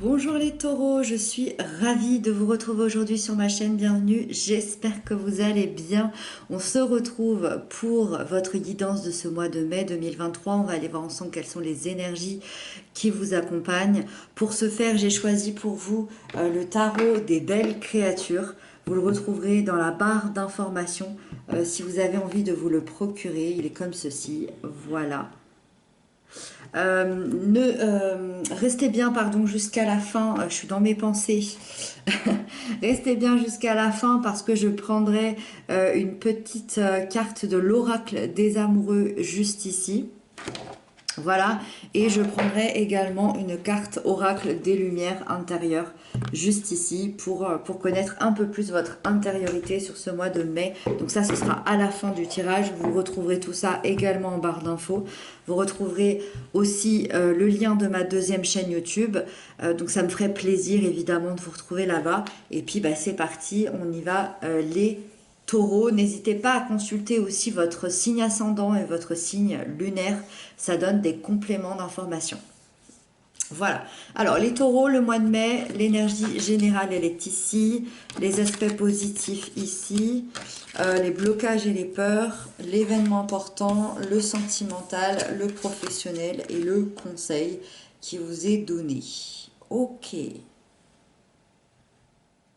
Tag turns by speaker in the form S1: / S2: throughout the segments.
S1: Bonjour les taureaux, je suis ravie de vous retrouver aujourd'hui sur ma chaîne, bienvenue, j'espère que vous allez bien. On se retrouve pour votre guidance de ce mois de mai 2023, on va aller voir ensemble quelles sont les énergies qui vous accompagnent. Pour ce faire, j'ai choisi pour vous le tarot des belles créatures. Vous le retrouverez dans la barre d'informations si vous avez envie de vous le procurer, il est comme ceci, voilà. Restez bien, pardon, jusqu'à la fin. Je suis dans mes pensées. Restez bien jusqu'à la fin parce que je prendrai une petite carte de l'oracle des amoureux juste ici. Voilà, et je prendrai également une carte oracle des lumières intérieures juste ici pour connaître un peu plus votre intériorité sur ce mois de mai. Donc ça, ce sera à la fin du tirage. Vous retrouverez tout ça également en barre d'infos. Vous retrouverez aussi le lien de ma deuxième chaîne YouTube. Donc ça me ferait plaisir évidemment de vous retrouver là-bas. Et puis bah, c'est parti, on y va les Taureau, n'hésitez pas à consulter aussi votre signe ascendant et votre signe lunaire, ça donne des compléments d'information. Voilà, alors les taureaux, le mois de mai, l'énergie générale elle est ici, les aspects positifs ici, les blocages et les peurs, l'événement important, le sentimental, le professionnel et le conseil qui vous est donné. Ok,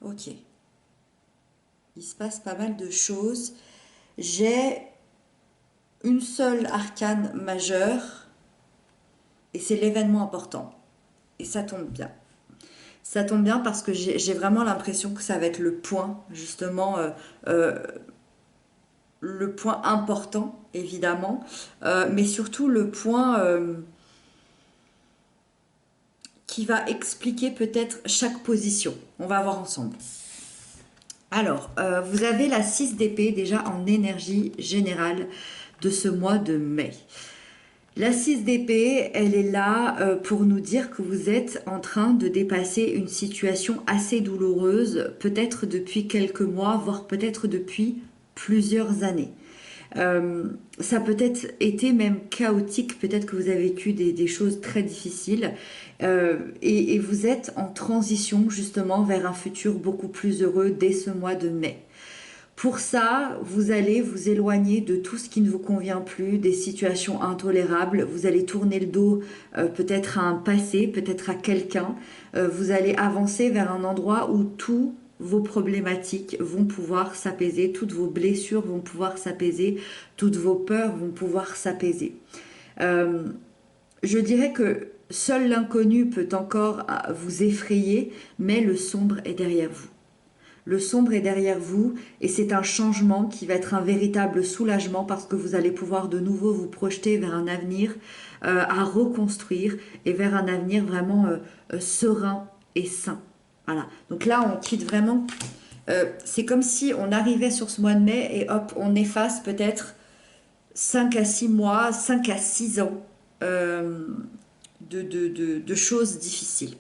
S1: ok. Il se passe pas mal de choses. J'ai une seule arcane majeure et c'est l'événement important. Et ça tombe bien. Ça tombe bien parce que j'ai vraiment l'impression que ça va être le point, justement, le point important, évidemment, mais surtout le point qui va expliquer peut-être chaque position. On va voir ensemble. Alors, vous avez la 6 d'épée déjà en énergie générale de ce mois de mai. La 6 d'épée, elle est là pour nous dire que vous êtes en train de dépasser une situation assez douloureuse, peut-être depuis quelques mois, voire peut-être depuis plusieurs années. Ça peut-être été même chaotique, peut-être que vous avez vécu des choses très difficiles et vous êtes en transition justement vers un futur beaucoup plus heureux dès ce mois de mai. Pour ça, vous allez vous éloigner de tout ce qui ne vous convient plus, des situations intolérables. Vous allez tourner le dos peut-être à un passé, peut-être à quelqu'un. Vous allez avancer vers un endroit où tous vos problématiques vont pouvoir s'apaiser, toutes vos blessures vont pouvoir s'apaiser, toutes vos peurs vont pouvoir s'apaiser. Euh, je dirais que seul l'inconnu peut encore vous effrayer, mais le sombre est derrière vous. Le sombre est derrière vous et c'est un changement qui va être un véritable soulagement parce que vous allez pouvoir de nouveau vous projeter vers un avenir à reconstruire et vers un avenir vraiment serein et sain. Voilà. Donc là, on quitte vraiment. C'est comme si on arrivait sur ce mois de mai et hop, on efface peut-être 5 à 6 mois, 5 à 6 ans euh, de choses difficiles.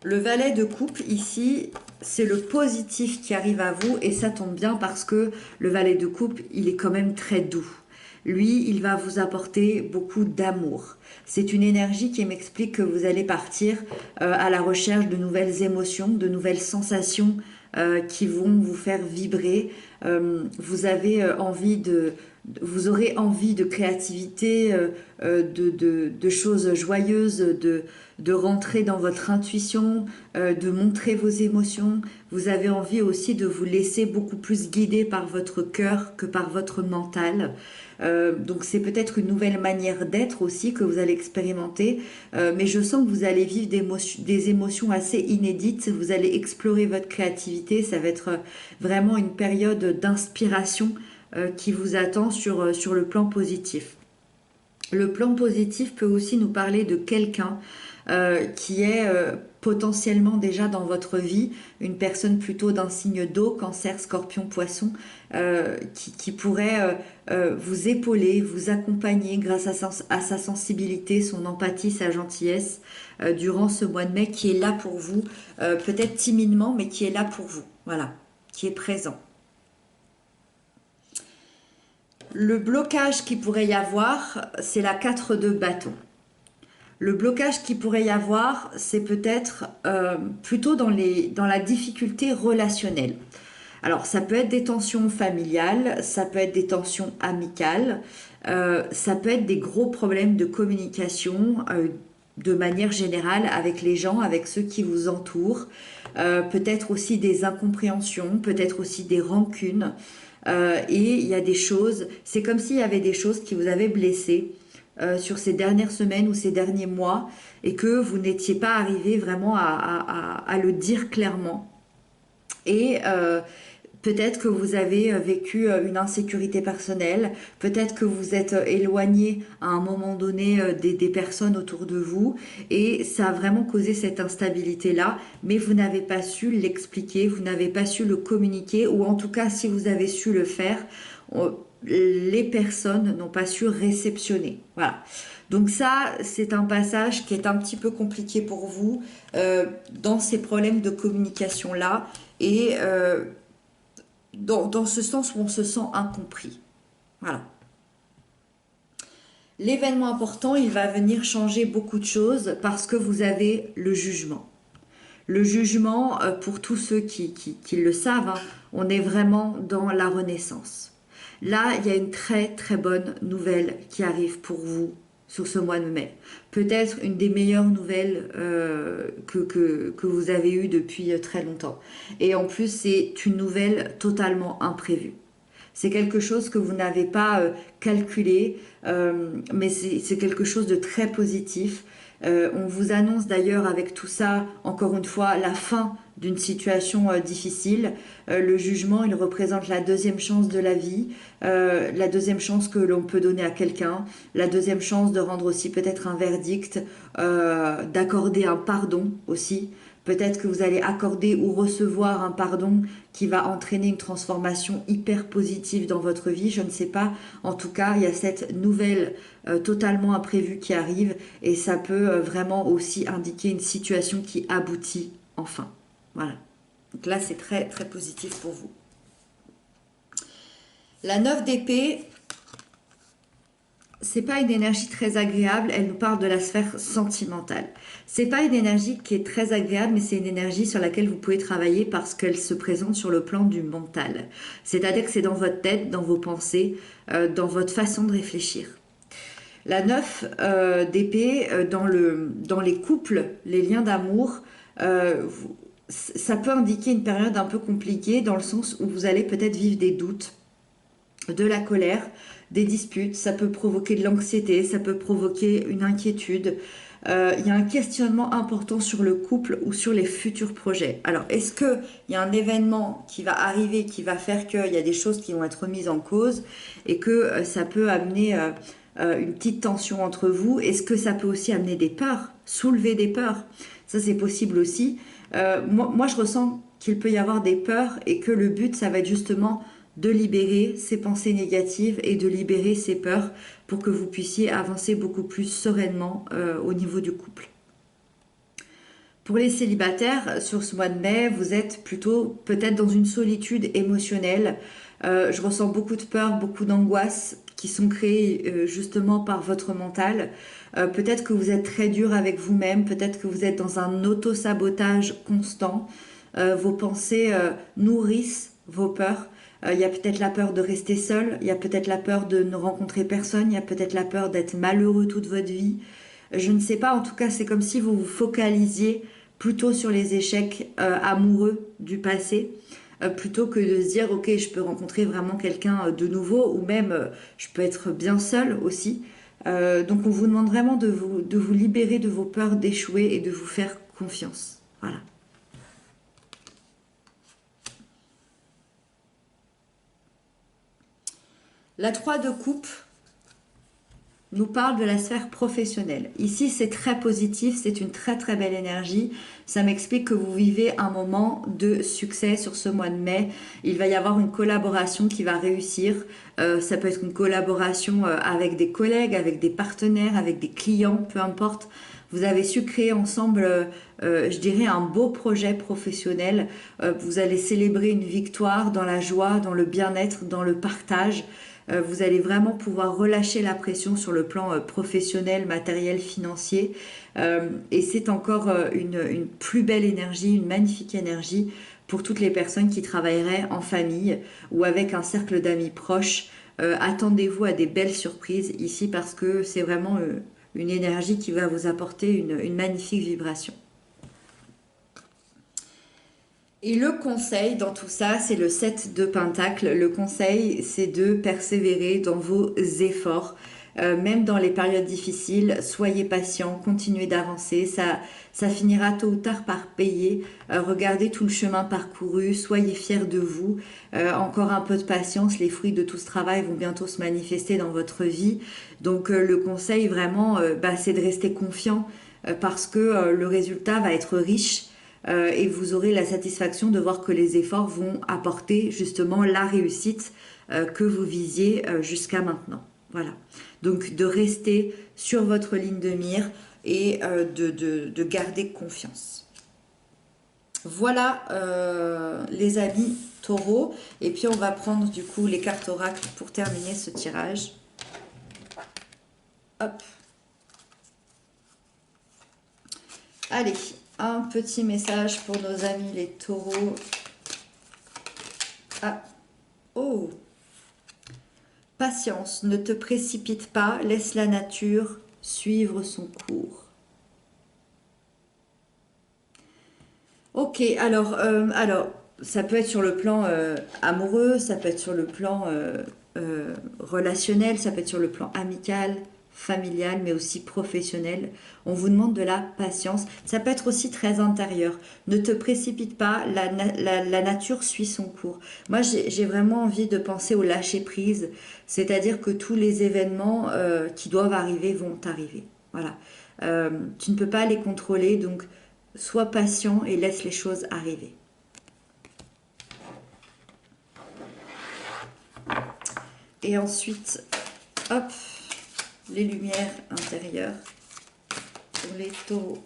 S1: Le valet de coupe ici, c'est le positif qui arrive à vous et ça tombe bien parce que le valet de coupe, il est quand même très doux. Lui, il va vous apporter beaucoup d'amour. C'est une énergie qui m'explique que vous allez partir à la recherche de nouvelles émotions, de nouvelles sensations qui vont vous faire vibrer. Vous avez envie vous aurez envie de créativité, de choses joyeuses, de rentrer dans votre intuition, de montrer vos émotions. Vous avez envie aussi de vous laisser beaucoup plus guider par votre cœur que par votre mental. Donc c'est peut-être une nouvelle manière d'être aussi que vous allez expérimenter, mais je sens que vous allez vivre des émotions assez inédites, vous allez explorer votre créativité, ça va être vraiment une période d'inspiration qui vous attend sur le plan positif. Le plan positif peut aussi nous parler de quelqu'un qui est potentiellement déjà dans votre vie, une personne plutôt d'un signe d'eau, cancer, scorpion, poisson, qui pourrait vous épauler, vous accompagner grâce à sa sensibilité, son empathie, sa gentillesse durant ce mois de mai qui est là pour vous, peut-être timidement, mais qui est là pour vous, voilà, qui est présent. Le blocage qu'il pourrait y avoir, c'est la 4 de bâton. Le blocage qu'il pourrait y avoir, c'est peut-être plutôt dans la difficulté relationnelle. Alors, ça peut être des tensions familiales, ça peut être des tensions amicales, ça peut être des gros problèmes de communication de manière générale avec les gens, avec ceux qui vous entourent. Peut-être aussi des incompréhensions, peut-être aussi des rancunes. Et il y a des choses, c'est comme s'il y avait des choses qui vous avaient blessé sur ces dernières semaines ou ces derniers mois et que vous n'étiez pas arrivé vraiment à le dire clairement. Et peut-être que vous avez vécu une insécurité personnelle, peut-être que vous êtes éloigné à un moment donné des personnes autour de vous et ça a vraiment causé cette instabilité-là, mais vous n'avez pas su l'expliquer, vous n'avez pas su le communiquer ou en tout cas si vous avez su le faire, les personnes n'ont pas su réceptionner. Voilà. Donc ça, c'est un passage qui est un petit peu compliqué pour vous dans ces problèmes de communication-là et dans ce sens où on se sent incompris. Voilà. L'événement important, il va venir changer beaucoup de choses parce que vous avez le jugement. Le jugement, pour tous ceux qui le savent, hein, on est vraiment dans la renaissance. Là, il y a une très très bonne nouvelle qui arrive pour vous sur ce mois de mai. Peut-être une des meilleures nouvelles que vous avez eues depuis très longtemps. Et en plus, c'est une nouvelle totalement imprévue. C'est quelque chose que vous n'avez pas calculé, mais c'est quelque chose de très positif. On vous annonce d'ailleurs avec tout ça, encore une fois, la fin d'une situation difficile. Le jugement, il représente la deuxième chance de la vie, la deuxième chance que l'on peut donner à quelqu'un, la deuxième chance de rendre aussi peut-être un verdict, d'accorder un pardon aussi. Peut-être que vous allez accorder ou recevoir un pardon qui va entraîner une transformation hyper positive dans votre vie. Je ne sais pas. En tout cas, il y a cette nouvelle totalement imprévue qui arrive et ça peut vraiment aussi indiquer une situation qui aboutit enfin. Voilà. Donc là, c'est très très positif pour vous. La 9 d'épée, c'est pas une énergie très agréable, elle nous parle de la sphère sentimentale. C'est pas une énergie qui est très agréable, mais c'est une énergie sur laquelle vous pouvez travailler parce qu'elle se présente sur le plan du mental. C'est-à-dire que c'est dans votre tête, dans vos pensées, dans votre façon de réfléchir. La 9 d'épée, dans les couples, les liens d'amour, ça peut indiquer une période un peu compliquée dans le sens où vous allez peut-être vivre des doutes, de la colère, des disputes, ça peut provoquer de l'anxiété, ça peut provoquer une inquiétude. Il y a un questionnement important sur le couple ou sur les futurs projets. Alors, est-ce qu'il y a un événement qui va arriver, qui va faire qu'il y a des choses qui vont être mises en cause et que ça peut amener une petite tension entre vous? Est-ce que ça peut aussi amener des peurs, soulever des peurs? Ça, c'est possible aussi. Moi, je ressens qu'il peut y avoir des peurs et que le but, ça va être justement de libérer ces pensées négatives et de libérer ces peurs pour que vous puissiez avancer beaucoup plus sereinement au niveau du couple. Pour les célibataires, sur ce mois de mai, vous êtes plutôt peut-être dans une solitude émotionnelle. Je ressens beaucoup de peur, beaucoup d'angoisse qui sont créées justement par votre mental. Peut-être que vous êtes très dur avec vous-même, peut-être que vous êtes dans un auto-sabotage constant. Vos pensées nourrissent vos peurs. Il y a peut-être la peur de rester seul, il y a peut-être la peur de ne rencontrer personne, il y a peut-être la peur d'être malheureux toute votre vie. Je ne sais pas, en tout cas, c'est comme si vous vous focalisiez plutôt sur les échecs amoureux du passé, plutôt que de se dire, ok, je peux rencontrer vraiment quelqu'un de nouveau, ou même je peux être bien seule aussi. Donc on vous demande vraiment de vous libérer de vos peurs d'échouer et de vous faire confiance. Voilà. La 3 de coupe nous parle de la sphère professionnelle. Ici, c'est très positif, c'est une très très belle énergie. Ça m'explique que vous vivez un moment de succès sur ce mois de mai. Il va y avoir une collaboration qui va réussir. Ça peut être une collaboration avec des collègues, avec des partenaires, avec des clients, peu importe. Vous avez su créer ensemble, je dirais, un beau projet professionnel. Vous allez célébrer une victoire dans la joie, dans le bien-être, dans le partage. Vous allez vraiment pouvoir relâcher la pression sur le plan professionnel, matériel, financier. Et c'est encore une plus belle énergie, une magnifique énergie pour toutes les personnes qui travailleraient en famille ou avec un cercle d'amis proches. Attendez-vous à des belles surprises ici parce que c'est vraiment une énergie qui va vous apporter une magnifique vibration. Et le conseil dans tout ça, c'est le 7 de Pentacle. Le conseil, c'est de persévérer dans vos efforts. Même dans les périodes difficiles, soyez patient, continuez d'avancer. Ça finira tôt ou tard par payer. Regardez tout le chemin parcouru, soyez fiers de vous. Encore un peu de patience, les fruits de tout ce travail vont bientôt se manifester dans votre vie. Donc le conseil vraiment, c'est de rester confiant parce que le résultat va être riche. Et vous aurez la satisfaction de voir que les efforts vont apporter justement la réussite que vous visiez jusqu'à maintenant. Voilà. Donc de rester sur votre ligne de mire et de garder confiance. Voilà les amis taureaux. Et puis on va prendre du coup les cartes oracles pour terminer ce tirage. Hop. Allez. Un petit message pour nos amis les taureaux. Ah, oh. Patience, ne te précipite pas, laisse la nature suivre son cours. Ok, alors, ça peut être sur le plan amoureux, ça peut être sur le plan relationnel, ça peut être sur le plan amical, familial, mais aussi professionnel. On vous demande de la patience. Ça peut être aussi très intérieur. Ne te précipite pas, la nature suit son cours. Moi, j'ai vraiment envie de penser au lâcher-prise, c'est-à-dire que tous les événements qui doivent arriver vont arriver. Voilà. Tu ne peux pas les contrôler, donc sois patient et laisse les choses arriver. Et ensuite, hop, les lumières intérieures pour les taureaux.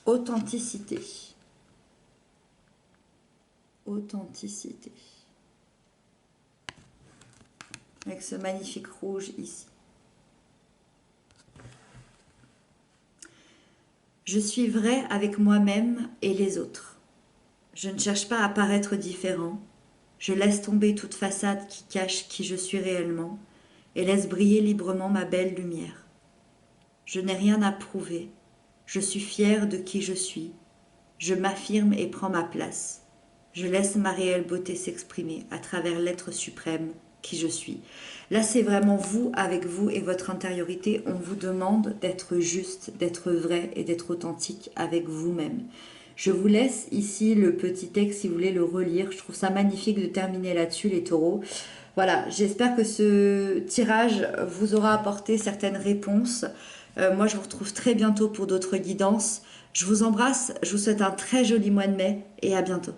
S1: Authenticité. Authenticité. Avec ce magnifique rouge ici. Je suis vrai avec moi-même et les autres. Je ne cherche pas à paraître différent. Je laisse tomber toute façade qui cache qui je suis réellement et laisse briller librement ma belle lumière. Je n'ai rien à prouver. Je suis fière de qui je suis. Je m'affirme et prends ma place. Je laisse ma réelle beauté s'exprimer à travers l'être suprême qui je suis. Là, c'est vraiment vous, avec vous et votre intériorité. On vous demande d'être juste, d'être vrai et d'être authentique avec vous-même. Je vous laisse ici le petit texte si vous voulez le relire. Je trouve ça magnifique de terminer là-dessus, les taureaux. Voilà, j'espère que ce tirage vous aura apporté certaines réponses. Moi, je vous retrouve très bientôt pour d'autres guidances. Je vous embrasse, je vous souhaite un très joli mois de mai et à bientôt.